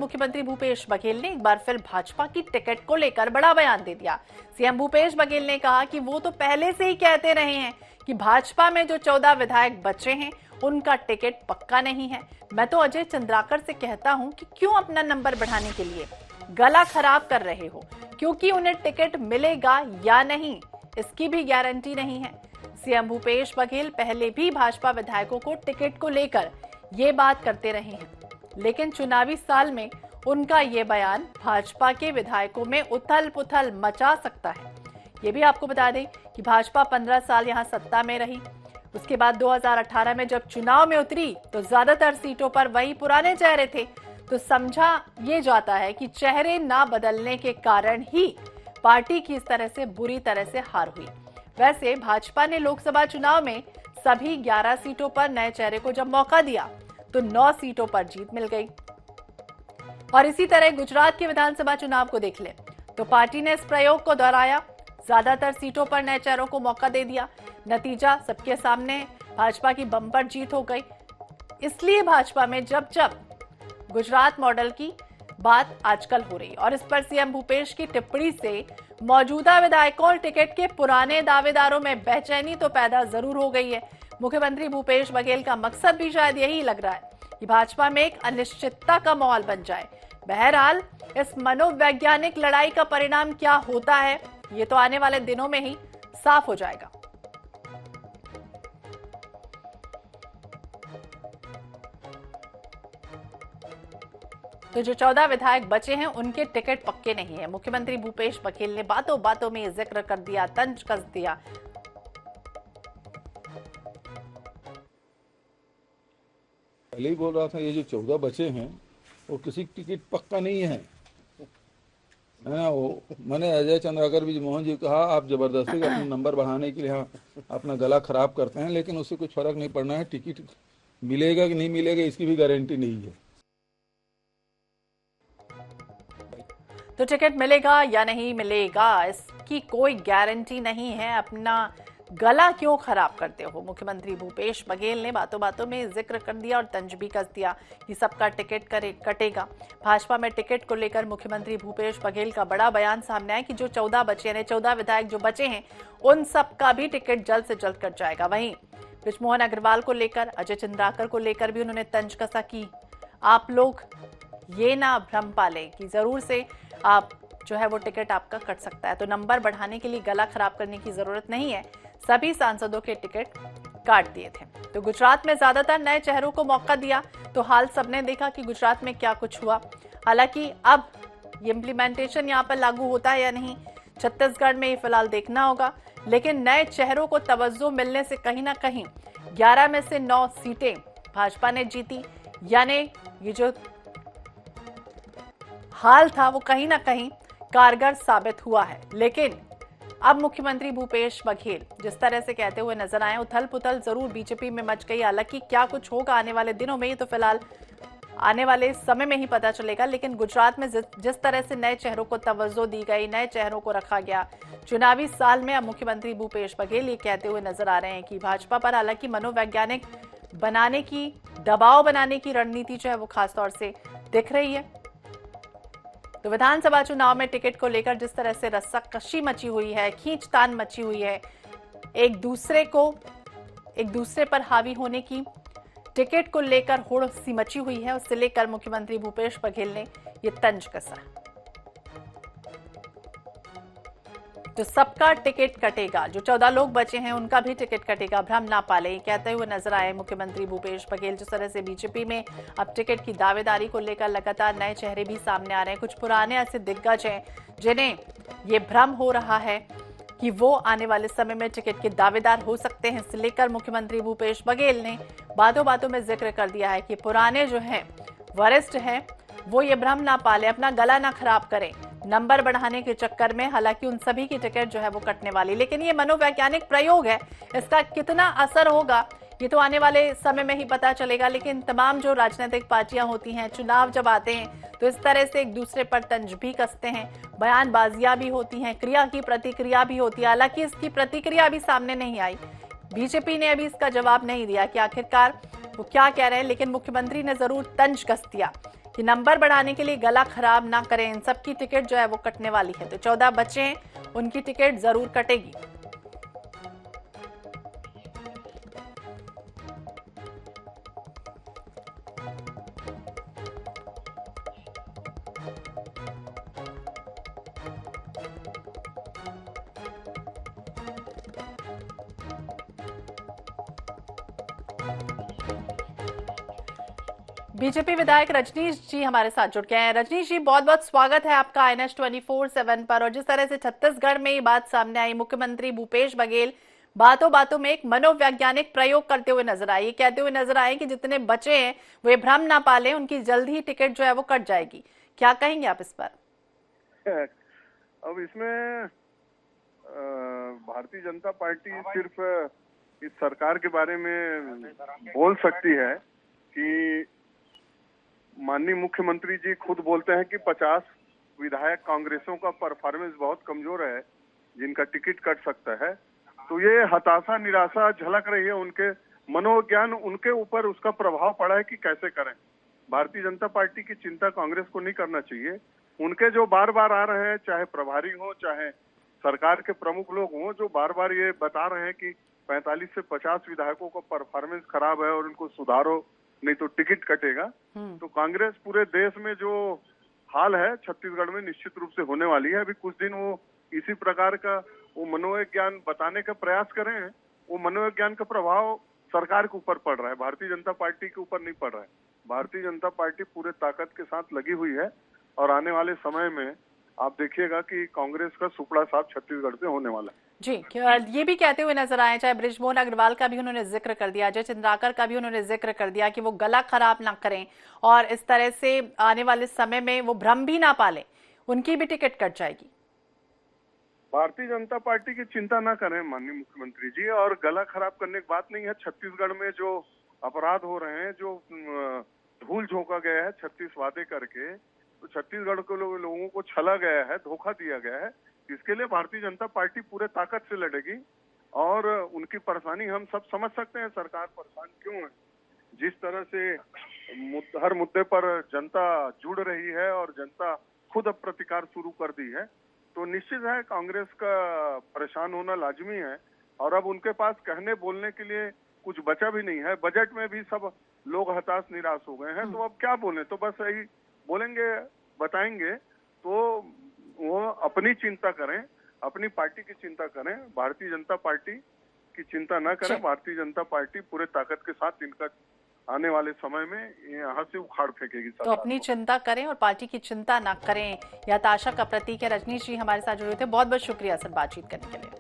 मुख्यमंत्री भूपेश बघेल ने एक बार फिर भाजपा की टिकट को लेकर बड़ा बयान दे दिया। सीएम भूपेश बघेल ने कहा कि वो तो पहले से ही कहते रहे हैं कि भाजपा में जो 14 विधायक बचे हैं उनका टिकट पक्का नहीं है। मैं तो अजय चंद्राकर से कहता हूं कि क्यों अपना नंबर बढ़ाने के लिए गला खराब कर रहे हो, क्योंकि उन्हें टिकट मिलेगा या नहीं इसकी भी गारंटी नहीं है। सीएम भूपेश बघेल पहले भी भाजपा विधायकों को टिकट को लेकर ये बात करते रहे हैं, लेकिन चुनावी साल में उनका ये बयान भाजपा के विधायकों में उथल पुथल मचा सकता है। ये भी आपको बता दें कि भाजपा 15 साल यहां सत्ता में रही। उसके बाद 2018 में जब चुनाव में उतरी तो ज्यादातर सीटों पर वही पुराने चेहरे थे। तो समझा ये जाता है कि चेहरे ना बदलने के कारण ही पार्टी की इस तरह से बुरी तरह से हार हुई। वैसे भाजपा ने लोकसभा चुनाव में सभी 11 सीटों पर नए चेहरे को जब मौका दिया तो 9 सीटों पर जीत मिल गई। और इसी तरह गुजरात के विधानसभा चुनाव को देख ले तो पार्टी ने इस प्रयोग को दोहराया, ज्यादातर सीटों पर नए चेहरों को मौका दे दिया। नतीजा सबके सामने, भाजपा की बम्पर जीत हो गई। इसलिए भाजपा में जब जब गुजरात मॉडल की बात आजकल हो रही और इस पर सीएम भूपेश की टिप्पणी से मौजूदा विधायकों और टिकट के पुराने दावेदारों में बेचैनी तो पैदा जरूर हो गई है। मुख्यमंत्री भूपेश बघेल का मकसद भी शायद यही लग रहा है कि भाजपा में एक अनिश्चितता का माहौल बन जाए। बहरहाल इस मनोवैज्ञानिक लड़ाई का परिणाम क्या होता है ये तो आने वाले दिनों में ही साफ हो जाएगा। तो जो 14 विधायक बचे हैं उनके टिकट पक्के नहीं है। मुख्यमंत्री भूपेश बघेल ने बातों बातों में जिक्र कर दिया, तंज कस दिया। पहले ही बोल रहा था ये जो 14 बचे हैं वो किसी टिकट पक्का नहीं है ना। वो मैंने अजय चंद्राकर भी मोहन जी कहा आप जबरदस्ती अपना नंबर बढ़ाने के लिए हाँ अपना गला खराब करते हैं, लेकिन उससे कुछ फर्क नहीं पड़ना है। टिकट मिलेगा कि नहीं मिलेगा इसकी भी गारंटी नहीं है। तो टिकट मिलेगा या नहीं मिलेगा इसकी कोई गारंटी नहीं है। अपना गला क्यों खराब करते हो? मुख्यमंत्री भूपेश बघेल ने बातों बातों में जिक्र कर दिया और तंज भी कस दिया कि सबका टिकट कटेगा। भाजपा में टिकट को लेकर मुख्यमंत्री भूपेश बघेल का बड़ा बयान सामने आया कि जो 14 बचे यानी 14 विधायक जो बचे हैं उन सबका भी टिकट जल्द से जल्द कट जाएगा। वहीं बृजमोहन अग्रवाल को लेकर, अजय चंद्राकर को लेकर भी उन्होंने तंज कसा कि आप लोग ये ना भ्रम पाले कि जरूर से आप जो है वो टिकट आपका कट सकता है। तो नंबर बढ़ाने के लिए गला खराब करने की जरूरत नहीं है। सभी सांसदों के टिकट काट दिए थे। तो गुजरात में ज्यादातर नए चेहरों को मौका दिया तो हाल सबने देखा कि गुजरात में क्या कुछ हुआ। हालांकि अब ये इम्प्लीमेंटेशन यहाँ पर लागू होता है या नहीं छत्तीसगढ़ में ये फिलहाल देखना होगा, लेकिन नए चेहरों को तवज्जो मिलने से कहीं ना कहीं 11 में से 9 सीटें भाजपा ने जीती। यानी ये जो हाल था वो कहीं ना कहीं कारगर साबित हुआ है। लेकिन अब मुख्यमंत्री भूपेश बघेल जिस तरह से कहते हुए नजर आए, उथल पुथल जरूर बीजेपी में मच गई। हालांकि क्या कुछ होगा आने वाले दिनों में ये तो फिलहाल आने वाले समय में ही पता चलेगा। लेकिन गुजरात में जिस तरह से नए चेहरों को तवज्जो दी गई, नए चेहरों को रखा गया चुनावी साल में, अब मुख्यमंत्री भूपेश बघेल ये कहते हुए नजर आ रहे हैं कि भाजपा पर हालांकि मनोवैज्ञानिक बनाने की, दबाव बनाने की रणनीति जो है वो खासतौर से दिख रही है। तो विधानसभा चुनाव में टिकट को लेकर जिस तरह से रस्साकशी मची हुई है, खींचतान मची हुई है, एक दूसरे पर हावी होने की, टिकट को लेकर होड़ सी मची हुई है, उससे लेकर मुख्यमंत्री भूपेश बघेल ने ये तंज कसा। तो सबका टिकट कटेगा, जो 14 लोग बचे हैं उनका भी टिकट कटेगा, भ्रम ना पाले, कहते हुए नजर आए मुख्यमंत्री भूपेश बघेल। जिस तरह से बीजेपी में अब टिकट की दावेदारी को लेकर लगातार नए चेहरे भी सामने आ रहे हैं। कुछ पुराने ऐसे दिग्गज हैं जिन्हें ये भ्रम हो रहा है कि वो आने वाले समय में टिकट के दावेदार हो सकते हैं। इससे लेकर मुख्यमंत्री भूपेश बघेल ने बातों बातों में जिक्र कर दिया है कि पुराने जो हैं वरिष्ठ हैं वो ये भ्रम ना पाले, अपना गला ना खराब करें नंबर बढ़ाने के चक्कर में। हालांकि उन सभी की टिकट जो है वो कटने वाली, लेकिन ये मनोवैज्ञानिक प्रयोग है, इसका कितना असर होगा ये तो आने वाले समय में ही पता चलेगा। लेकिन तमाम जो राजनीतिक पार्टियां होती हैं, चुनाव जब आते हैं तो इस तरह से एक दूसरे पर तंज भी कसते हैं, बयानबाजियां भी होती हैं, क्रिया की प्रतिक्रिया भी होती है। हालांकि इसकी प्रतिक्रिया अभी सामने नहीं आई, बीजेपी ने अभी इसका जवाब नहीं दिया कि आखिरकार वो क्या कह रहे हैं, लेकिन मुख्यमंत्री ने जरूर तंज कस दिया कि नंबर बढ़ाने के लिए गला खराब ना करें, इन सबकी टिकट जो है वो कटने वाली है। तो 14 बच्चे हैं, उनकी टिकट जरूर कटेगी। बीजेपी विधायक रजनीश जी हमारे साथ जुड़ गए हैं। रजनीश जी, बहुत बहुत स्वागत है आपका INS 24/7 पर। और जिस तरह से छत्तीसगढ़ में ये बात सामने आई, मुख्यमंत्री भूपेश बघेल बातों बातों में एक मनोवैज्ञानिक प्रयोग करते हुए नजर आए, कहते हुए नजर आए कि जितने बचे हैं वे भ्रम ना पाले, उनकी जल्द ही टिकट जो है वो कट जाएगी। क्या कहेंगे आप इस पर? अब इसमें भारतीय जनता पार्टी सिर्फ इस सरकार के बारे में बोल सकती है कि माननीय मुख्यमंत्री जी खुद बोलते हैं कि 50 विधायक कांग्रेसों का परफॉर्मेंस बहुत कमजोर है जिनका टिकट कट सकता है। तो ये हताशा निराशा झलक रही है, उनके मनोविज्ञान, उनके ऊपर उसका प्रभाव पड़ा है कि कैसे करें। भारतीय जनता पार्टी की चिंता कांग्रेस को नहीं करना चाहिए। उनके जो बार बार आ रहे हैं, चाहे प्रभारी हो चाहे सरकार के प्रमुख लोग हों, जो बार बार ये बता रहे हैं कि 45 से 50 विधायकों का परफॉर्मेंस खराब है और उनको सुधारो नहीं तो टिकट कटेगा। तो कांग्रेस पूरे देश में जो हाल है छत्तीसगढ़ में निश्चित रूप से होने वाली है। अभी कुछ दिन वो इसी प्रकार का वो मनोविज्ञान बताने का प्रयास कर रहे हैं। वो मनोविज्ञान का प्रभाव सरकार के ऊपर पड़ रहा है, भारतीय जनता पार्टी के ऊपर नहीं पड़ रहा है। भारतीय जनता पार्टी पूरे ताकत के साथ लगी हुई है और आने वाले समय में आप देखिएगा कि कांग्रेस का सुपड़ा साफ छत्तीसगढ़ से होने वाला है। जी, ये भी कहते हुए नजर आए, चाहे बृजमोहन अग्रवाल का भी उन्होंने जिक्र कर दिया, अजय चंद्राकर का भी उन्होंने जिक्र कर दिया कि वो गला खराब ना करें और इस तरह से आने वाले समय में वो भ्रम भी ना पालें, उनकी भी टिकट कट जाएगी। भारतीय जनता पार्टी की चिंता ना करें माननीय मुख्यमंत्री जी, और गला खराब करने की बात नहीं है। छत्तीसगढ़ में जो अपराध हो रहे हैं, जो धूल झोंका गया है 36 वादे करके, तो छत्तीसगढ़ के लोगों को छला गया है, धोखा दिया गया है। इसके लिए भारतीय जनता पार्टी पूरे ताकत से लड़ेगी और उनकी परेशानी हम सब समझ सकते हैं, सरकार परेशान क्यों है। जिस तरह से हर मुद्दे पर जनता जुड़ रही है और जनता खुद अब प्रतिकार शुरू कर दी है, तो निश्चित है कांग्रेस का परेशान होना लाजमी है। और अब उनके पास कहने बोलने के लिए कुछ बचा भी नहीं है। बजट में भी सब लोग हताश निराश हो गए हैं, तो अब क्या बोले, तो बस यही बोलेंगे, बताएंगे। तो वो अपनी चिंता करें, अपनी पार्टी की चिंता करें, भारतीय जनता पार्टी की चिंता ना करें। भारतीय जनता पार्टी पूरे ताकत के साथ इनका आने वाले समय में यहाँ से उखाड़ फेंकेगी। तो अपनी चिंता करें और पार्टी की चिंता ना करें, यह हताशा का प्रतीक है। रजनीश जी हमारे साथ जुड़े थे, बहुत बहुत शुक्रिया सर बातचीत करने के लिए।